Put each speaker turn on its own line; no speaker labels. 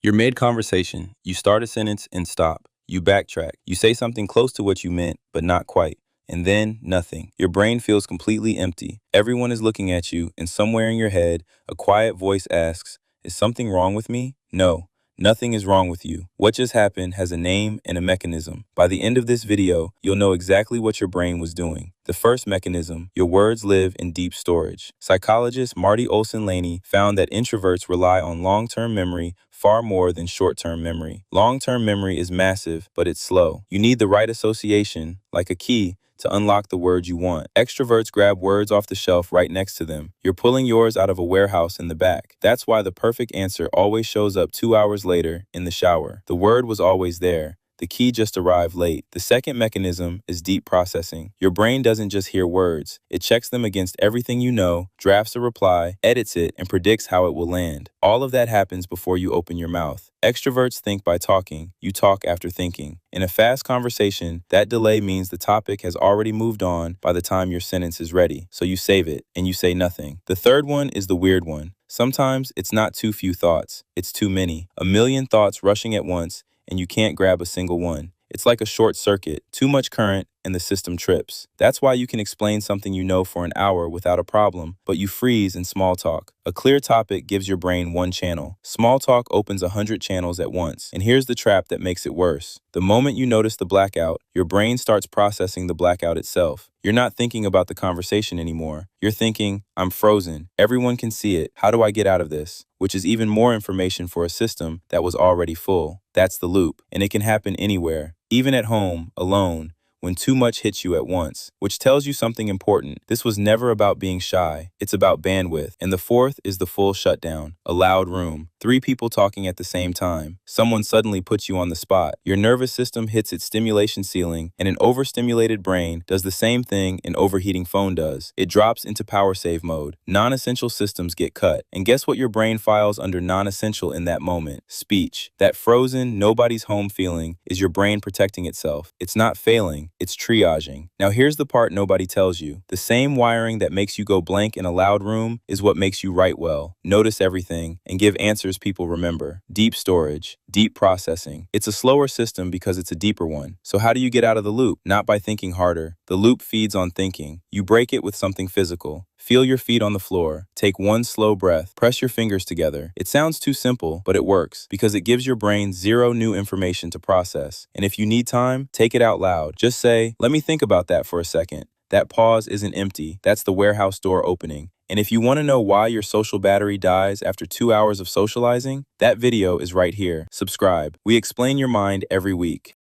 You're mid-conversation. You start a sentence and stop. You backtrack. You say something close to what you meant, but not quite. And then, nothing. Your brain feels completely empty. Everyone is looking at you, and somewhere in your head, a quiet voice asks, "Is something wrong with me?" No. Nothing is wrong with you. What just happened has a name and a mechanism. By the end of this video, you'll know exactly what your brain was doing. The first mechanism, your words live in deep storage. Psychologist Marty Olson Laney found that introverts rely on long-term memory far more than short-term memory. Long-term memory is massive, but it's slow. You need the right association, like a key, to unlock the word you want. Extroverts grab words off the shelf right next to them. You're pulling yours out of a warehouse in the back. That's why the perfect answer always shows up 2 hours later in the shower. The word was always there. The key just arrived late. The second mechanism is deep processing. Your brain doesn't just hear words. It checks them against everything you know, drafts a reply, edits it, and predicts how it will land. All of that happens before you open your mouth. Extroverts think by talking. You talk after thinking. In a fast conversation, that delay means the topic has already moved on by the time your sentence is ready. So you save it, and you say nothing. The third one is the weird one. Sometimes it's not too few thoughts. It's too many. A million thoughts rushing at once, and you can't grab a single one. It's like a short circuit, too much current, and the system trips. That's why you can explain something you know for an hour without a problem, but you freeze in small talk. A clear topic gives your brain one channel. Small talk opens 100 channels at once. And here's the trap that makes it worse. The moment you notice the blackout, your brain starts processing the blackout itself. You're not thinking about the conversation anymore. You're thinking, "I'm frozen. Everyone can see it. How do I get out of this?" Which is even more information for a system that was already full. That's the loop, and it can happen anywhere, even at home, alone, when too much hits you at once, which tells you something important. This was never about being shy. It's about bandwidth. And the fourth is the full shutdown, a loud room, 3 people talking at the same time. Someone suddenly puts you on the spot. Your nervous system hits its stimulation ceiling, and an overstimulated brain does the same thing an overheating phone does. It drops into power save mode. Non-essential systems get cut. And guess what your brain files under non-essential in that moment? Speech. That frozen, nobody's home feeling is your brain protecting itself. It's not failing. It's triaging. Now here's the part nobody tells you. The same wiring that makes you go blank in a loud room is what makes you write well, notice everything, and give answers people remember. Deep storage, deep processing. It's a slower system because it's a deeper one. So how do you get out of the loop? Not by thinking harder. The loop feeds on thinking. You break it with something physical. Feel your feet on the floor. Take one slow breath. Press your fingers together. It sounds too simple, but it works because it gives your brain 0 new information to process. And if you need time, take it out loud. Just say, "Let me think about that for a second." That pause isn't empty. That's the warehouse door opening. And if you want to know why your social battery dies after 2 hours of socializing, that video is right here. Subscribe. We explain your mind every week.